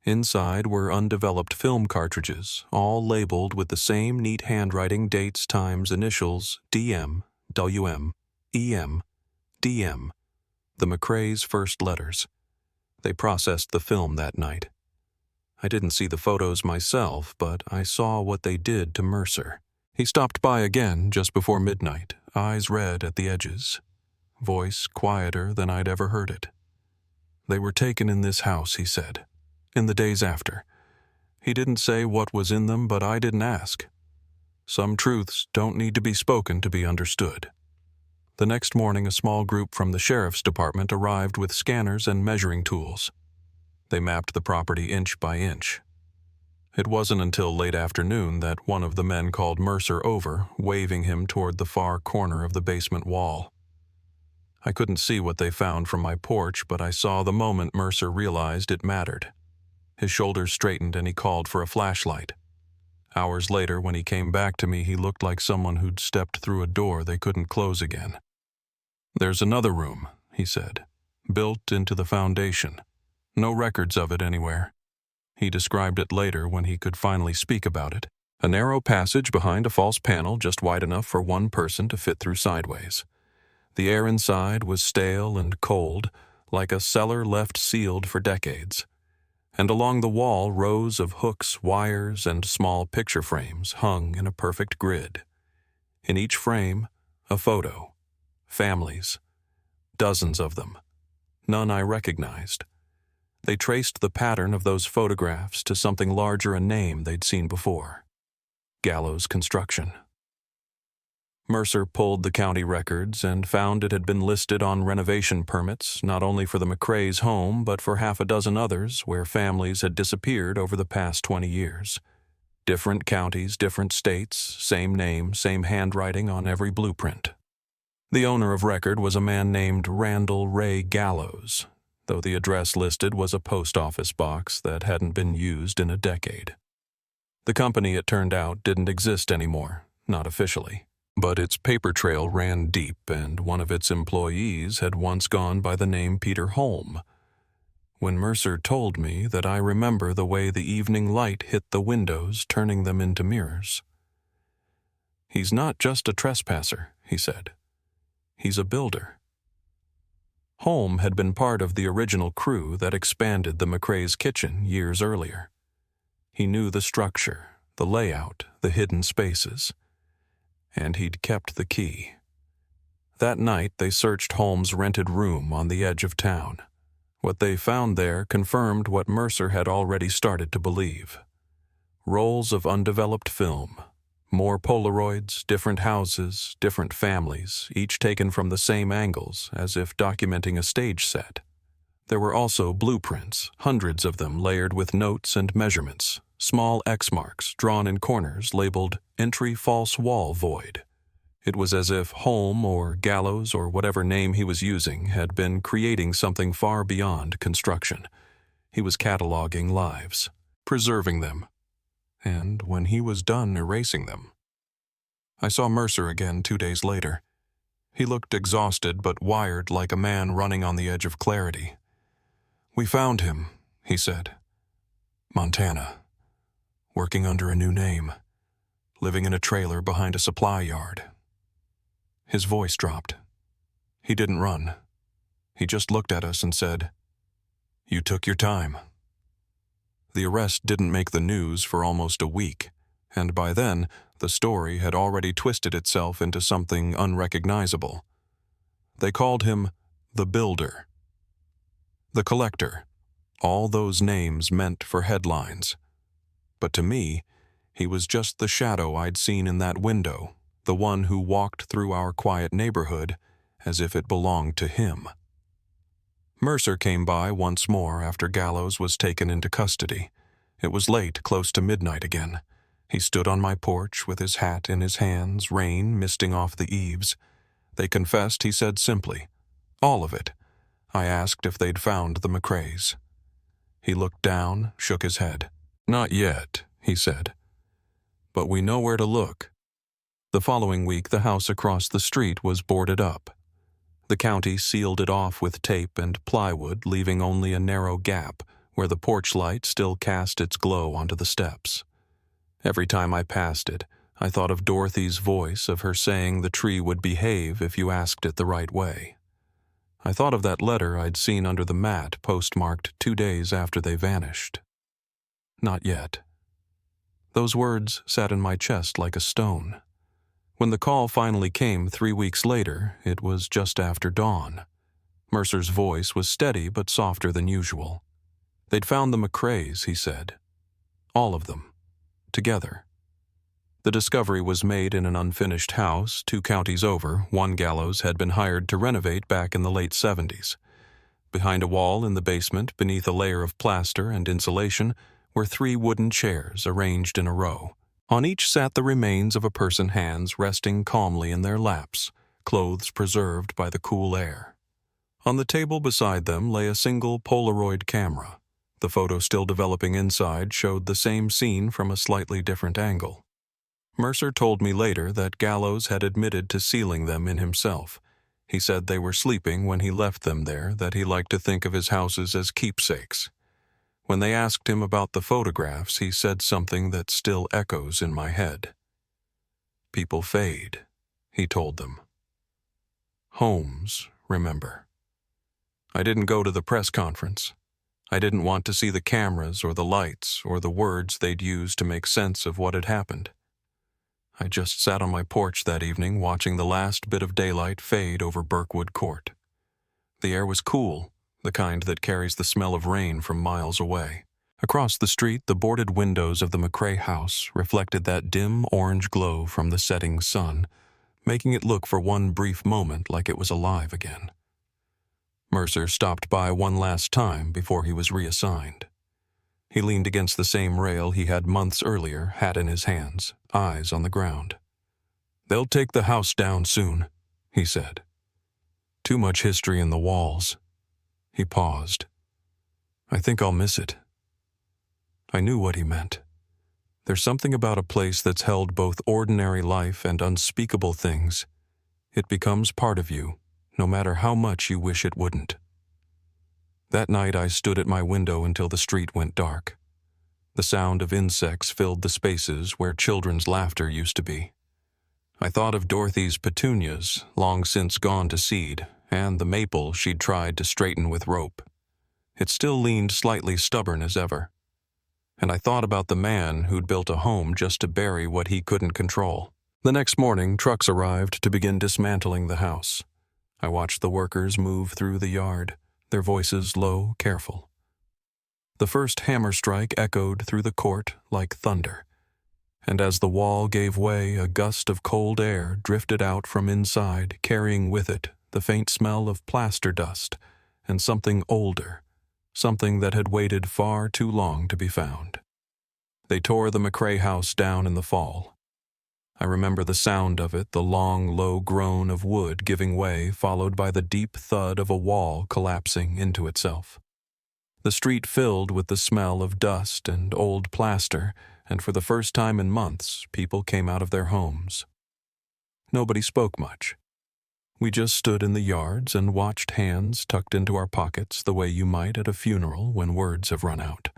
Inside were undeveloped film cartridges, all labeled with the same neat handwriting, dates, times, initials, DM, WM, EM, DM, the McCrae's first letters. They processed the film that night. I didn't see the photos myself, but I saw what they did to Mercer. He stopped by again just before midnight, eyes red at the edges, voice quieter than I'd ever heard it. They were taken in this house, he said, in the days after. He didn't say what was in them, but I didn't ask. Some truths don't need to be spoken to be understood. The next morning, a small group from the sheriff's department arrived with scanners and measuring tools. They mapped the property inch by inch. It wasn't until late afternoon that one of the men called Mercer over, waving him toward the far corner of the basement wall. I couldn't see what they found from my porch, but I saw the moment Mercer realized it mattered. His shoulders straightened and he called for a flashlight. Hours later, when he came back to me, he looked like someone who'd stepped through a door they couldn't close again. "There's another room," he said, "built into the foundation. No records of it anywhere." He described it later when he could finally speak about it. A narrow passage behind a false panel just wide enough for one person to fit through sideways. The air inside was stale and cold, like a cellar left sealed for decades. And along the wall, rows of hooks, wires, and small picture frames hung in a perfect grid. In each frame, a photo. Families. Dozens of them. None I recognized. They traced the pattern of those photographs to something larger, a name they'd seen before. Gallows Construction. Mercer pulled the county records and found it had been listed on renovation permits not only for the McCrae's home but for half a dozen others where families had disappeared over the past 20 years. Different counties, different states, same name, same handwriting on every blueprint. The owner of record was a man named Randall Ray Gallows, though the address listed was a post office box that hadn't been used in a decade. The company, it turned out, didn't exist anymore, not officially. But its paper trail ran deep, and one of its employees had once gone by the name Peter Holm. When Mercer told me that, I remember the way the evening light hit the windows, turning them into mirrors. "He's not just a trespasser," he said. "He's a builder." Holm had been part of the original crew that expanded the McCrae's kitchen years earlier. He knew the structure, the layout, the hidden spaces. And he'd kept the key. That night, they searched Holmes' rented room on the edge of town. What they found there confirmed what Mercer had already started to believe. Rolls of undeveloped film, more Polaroids, different houses, different families, each taken from the same angles, as if documenting a stage set. There were also blueprints, hundreds of them layered with notes and measurements, small X marks drawn in corners labeled "Entry False Wall Void." It was as if Holm or Gallows or whatever name he was using had been creating something far beyond construction. He was cataloging lives, preserving them, and when he was done erasing them. I saw Mercer again 2 days later. He looked exhausted but wired like a man running on the edge of clarity. "We found him," he said. "Montana. Working under a new name. Living in a trailer behind a supply yard." His voice dropped. He didn't run. He just looked at us and said, "You took your time." The arrest didn't make the news for almost a week, and by then, the story had already twisted itself into something unrecognizable. They called him the Builder. The Collector. All those names meant for headlines. But to me, he was just the shadow I'd seen in that window, the one who walked through our quiet neighborhood as if it belonged to him. Mercer came by once more after Gallows was taken into custody. It was late, close to midnight again. He stood on my porch with his hat in his hands, rain misting off the eaves. They confessed, he said simply. All of it. I asked if they'd found the McCraes. He looked down, shook his head. Not yet, he said. But we know where to look. The following week, the house across the street was boarded up. The county sealed it off with tape and plywood, leaving only a narrow gap where the porch light still cast its glow onto the steps. Every time I passed it, I thought of Dorothy's voice, of her saying the tree would behave if you asked it the right way. I thought of that letter I'd seen under the mat, postmarked 2 days after they vanished. Not yet. Those words sat in my chest like a stone. When the call finally came 3 weeks later, it was just after dawn. Mercer's voice was steady but softer than usual. They'd found the McCraes, he said. All of them. Together. The discovery was made in an unfinished house 2 counties over. One Gallows had been hired to renovate back in the late 70s. Behind a wall in the basement, beneath a layer of plaster and insulation, were 3 wooden chairs arranged in a row. On each sat the remains of a person, hands resting calmly in their laps, clothes preserved by the cool air. On the table beside them lay a single Polaroid camera. The photo still developing inside showed the same scene from a slightly different angle. Mercer told me later that Gallows had admitted to sealing them in himself. He said they were sleeping when he left them there, that he liked to think of his houses as keepsakes. When they asked him about the photographs, he said something that still echoes in my head. People fade, he told them. Homes, remember. I didn't go to the press conference. I didn't want to see the cameras or the lights or the words they'd use to make sense of what had happened. I just sat on my porch that evening watching the last bit of daylight fade over Birkwood Court. The air was cool, the kind that carries the smell of rain from miles away. Across the street, the boarded windows of the McCrae house reflected that dim orange glow from the setting sun, making it look for one brief moment like it was alive again. Mercer stopped by one last time before he was reassigned. He leaned against the same rail he had months earlier, hat in his hands, eyes on the ground. "They'll take the house down soon," he said. "Too much history in the walls." He paused. "I think I'll miss it." I knew what he meant. There's something about a place that's held both ordinary life and unspeakable things. It becomes part of you, no matter how much you wish it wouldn't. That night I stood at my window until the street went dark. The sound of insects filled the spaces where children's laughter used to be. I thought of Dorothy's petunias, long since gone to seed, and the maple she'd tried to straighten with rope. It still leaned slightly stubborn as ever. And I thought about the man who'd built a home just to bury what he couldn't control. The next morning, trucks arrived to begin dismantling the house. I watched the workers move through the yard, their voices low, careful. The first hammer strike echoed through the court like thunder, and as the wall gave way, a gust of cold air drifted out from inside, carrying with it the faint smell of plaster dust and something older, something that had waited far too long to be found. They tore the McCrae house down in the fall. I remember the sound of it, the long, low groan of wood giving way, followed by the deep thud of a wall collapsing into itself. The street filled with the smell of dust and old plaster, and for the first time in months, people came out of their homes. Nobody spoke much. We just stood in the yards and watched, hands tucked into our pockets the way you might at a funeral when words have run out.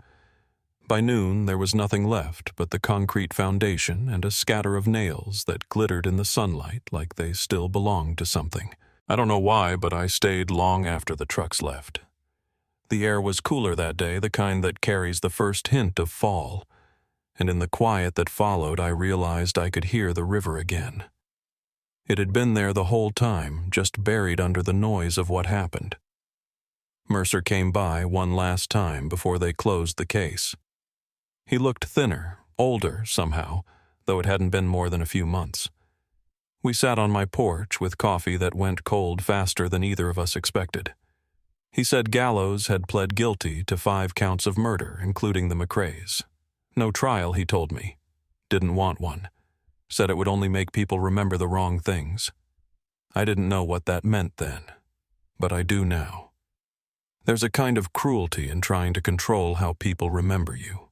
By noon, there was nothing left but the concrete foundation and a scatter of nails that glittered in the sunlight like they still belonged to something. I don't know why, but I stayed long after the trucks left. The air was cooler that day, the kind that carries the first hint of fall, and in the quiet that followed, I realized I could hear the river again. It had been there the whole time, just buried under the noise of what happened. Mercer came by one last time before they closed the case. He looked thinner, older somehow, though it hadn't been more than a few months. We sat on my porch with coffee that went cold faster than either of us expected. He said Gallows had pled guilty to 5 counts of murder, including the McCrays. No trial, he told me. Didn't want one. Said it would only make people remember the wrong things. I didn't know what that meant then, but I do now. There's a kind of cruelty in trying to control how people remember you.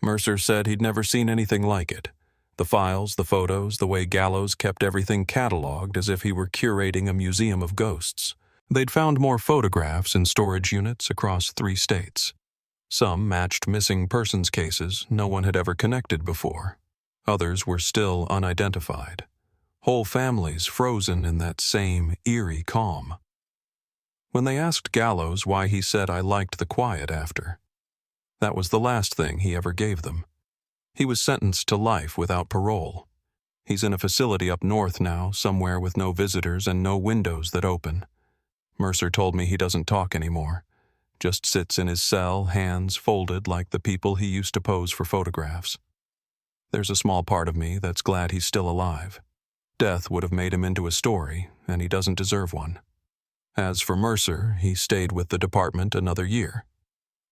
Mercer said he'd never seen anything like it. The files, the photos, the way Gallows kept everything cataloged as if he were curating a museum of ghosts. They'd found more photographs in storage units across 3 states. Some matched missing persons cases no one had ever connected before. Others were still unidentified. Whole families frozen in that same eerie calm. When they asked Gallows why he said I liked the quiet after, that was the last thing he ever gave them. He was sentenced to life without parole. He's in a facility up north now, somewhere with no visitors and no windows that open. Mercer told me he doesn't talk anymore. Just sits in his cell, hands folded like the people he used to pose for photographs. There's a small part of me that's glad he's still alive. Death would have made him into a story, and he doesn't deserve one. As for Mercer, he stayed with the department another year.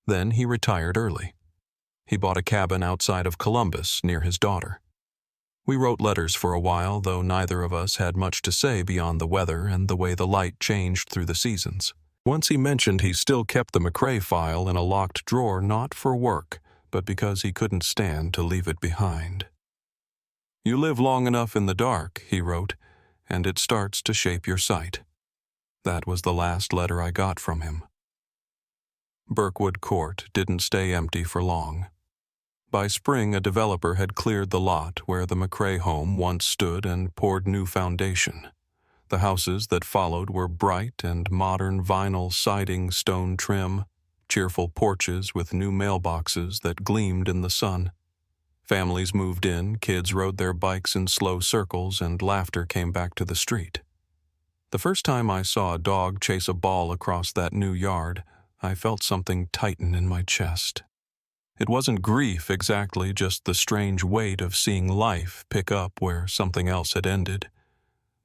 Then he retired early. He bought a cabin outside of Columbus near his daughter. We wrote letters for a while, though neither of us had much to say beyond the weather and the way the light changed through the seasons. Once he mentioned he still kept the McCray file in a locked drawer, not for work, but because he couldn't stand to leave it behind. You live long enough in the dark, he wrote, and it starts to shape your sight. That was the last letter I got from him. Birkwood Court didn't stay empty for long. By spring, a developer had cleared the lot where the McCray home once stood and poured new foundation. The houses that followed were bright and modern vinyl siding, stone trim, cheerful porches with new mailboxes that gleamed in the sun. Families moved in, kids rode their bikes in slow circles, and laughter came back to the street. The first time I saw a dog chase a ball across that new yard, I felt something tighten in my chest. It wasn't grief exactly, just the strange weight of seeing life pick up where something else had ended.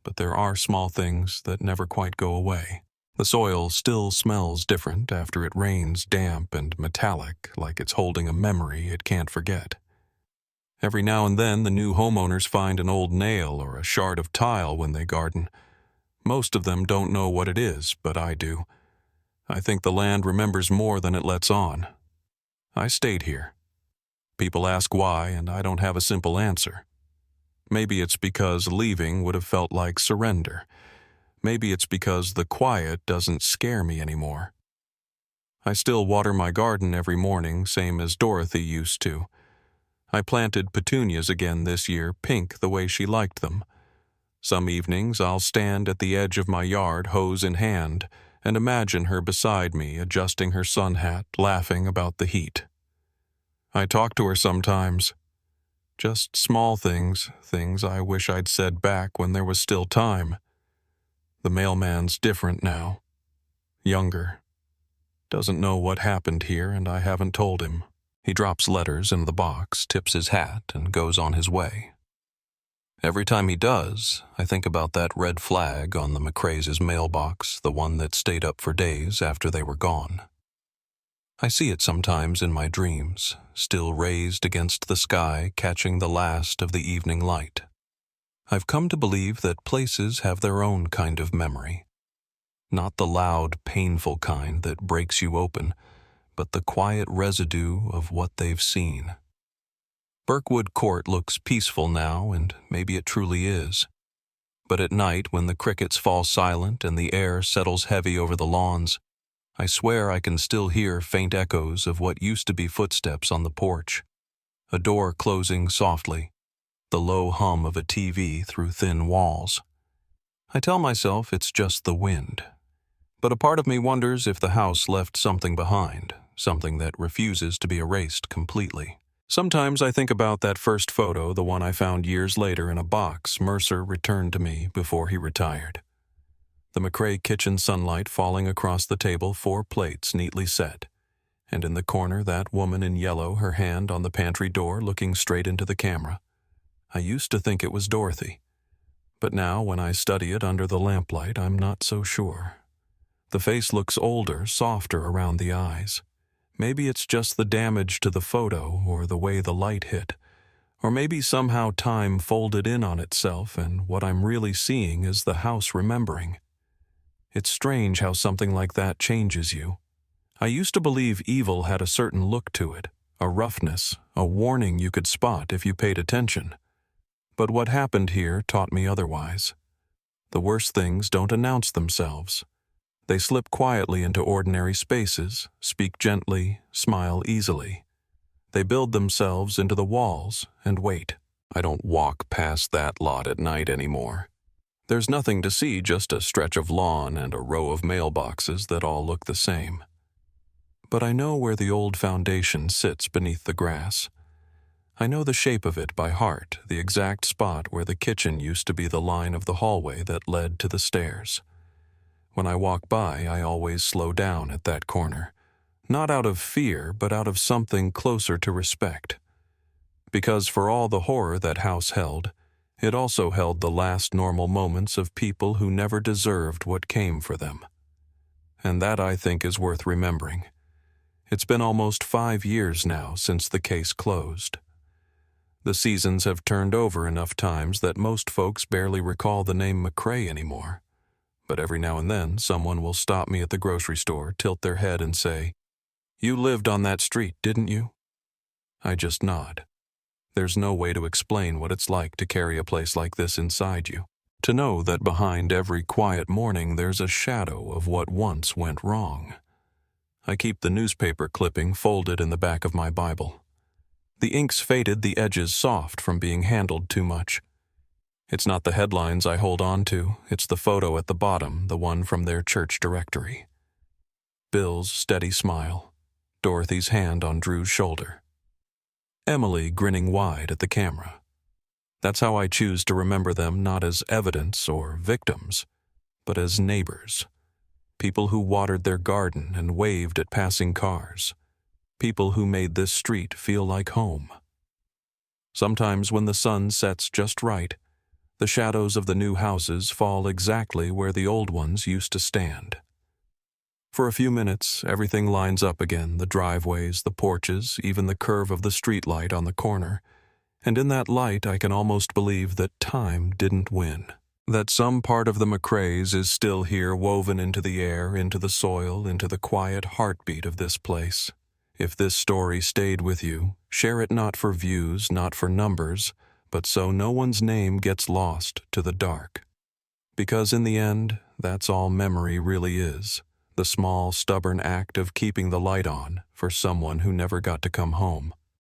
But there are small things that never quite go away. The soil still smells different after it rains, damp and metallic, like it's holding a memory it can't forget. Every now and then the new homeowners find an old nail or a shard of tile when they garden. Most of them don't know what it is, but I do. I think the land remembers more than it lets on. I stayed here. People ask why, and I don't have a simple answer. Maybe it's because leaving would have felt like surrender. Maybe it's because the quiet doesn't scare me anymore. I still water my garden every morning, same as Dorothy used to. I planted petunias again this year, pink the way she liked them. Some evenings I'll stand at the edge of my yard, hose in hand, and imagine her beside me, adjusting her sun hat, laughing about the heat. I talk to her sometimes. Just small things I wish I'd said back when there was still time. The mailman's different now. Younger. Doesn't know what happened here, and I haven't told him. He drops letters in the box, tips his hat, and goes on his way. Every time he does, I think about that red flag on the McCrays' mailbox, the one that stayed up for days after they were gone. I see it sometimes in my dreams, still raised against the sky, catching the last of the evening light. I've come to believe that places have their own kind of memory. Not the loud, painful kind that breaks you open, but the quiet residue of what they've seen. Birkwood Court looks peaceful now, and maybe it truly is. But at night, when the crickets fall silent and the air settles heavy over the lawns, I swear I can still hear faint echoes of what used to be footsteps on the porch, a door closing softly, the low hum of a TV through thin walls. I tell myself it's just the wind, but a part of me wonders if the house left something behind, something that refuses to be erased completely. Sometimes I think about that first photo, the one I found years later in a box Mercer returned to me before he retired. The McCray kitchen sunlight falling across the table, 4 plates neatly set, and in the corner that woman in yellow, her hand on the pantry door looking straight into the camera. I used to think it was Dorothy, but now when I study it under the lamplight, I'm not so sure. The face looks older, softer around the eyes. Maybe it's just the damage to the photo or the way the light hit. Or maybe somehow time folded in on itself and what I'm really seeing is the house remembering. It's strange how something like that changes you. I used to believe evil had a certain look to it, a roughness, a warning you could spot if you paid attention. But what happened here taught me otherwise. The worst things don't announce themselves. They slip quietly into ordinary spaces, speak gently, smile easily. They build themselves into the walls and wait. I don't walk past that lot at night anymore. There's nothing to see, just a stretch of lawn and a row of mailboxes that all look the same. But I know where the old foundation sits beneath the grass. I know the shape of it by heart, the exact spot where the kitchen used to be the line of the hallway that led to the stairs. When I walk by, I always slow down at that corner, not out of fear, but out of something closer to respect. Because for all the horror that house held, it also held the last normal moments of people who never deserved what came for them. And that, I think, is worth remembering. It's been almost 5 years now since the case closed. The seasons have turned over enough times that most folks barely recall the name McCrae anymore. But every now and then, someone will stop me at the grocery store, tilt their head and say, "You lived on that street, didn't you?" I just nod. There's no way to explain what it's like to carry a place like this inside you. To know that behind every quiet morning there's a shadow of what once went wrong. I keep the newspaper clipping folded in the back of my Bible. The ink's faded, the edges soft from being handled too much. It's not the headlines I hold on to, it's the photo at the bottom, the one from their church directory. Bill's steady smile, Dorothy's hand on Drew's shoulder, Emily grinning wide at the camera. That's how I choose to remember them, not as evidence or victims, but as neighbors. People who watered their garden and waved at passing cars. People who made this street feel like home. Sometimes when the sun sets just right, the shadows of the new houses fall exactly where the old ones used to stand. For a few minutes, everything lines up again, the driveways, the porches, even the curve of the streetlight on the corner. And in that light, I can almost believe that time didn't win. That some part of the McCraes is still here, woven into the air, into the soil, into the quiet heartbeat of this place. If this story stayed with you, share it not for views, not for numbers, but so no one's name gets lost to the dark. Because in the end, that's all memory really is, the small, stubborn act of keeping the light on for someone who never got to come home.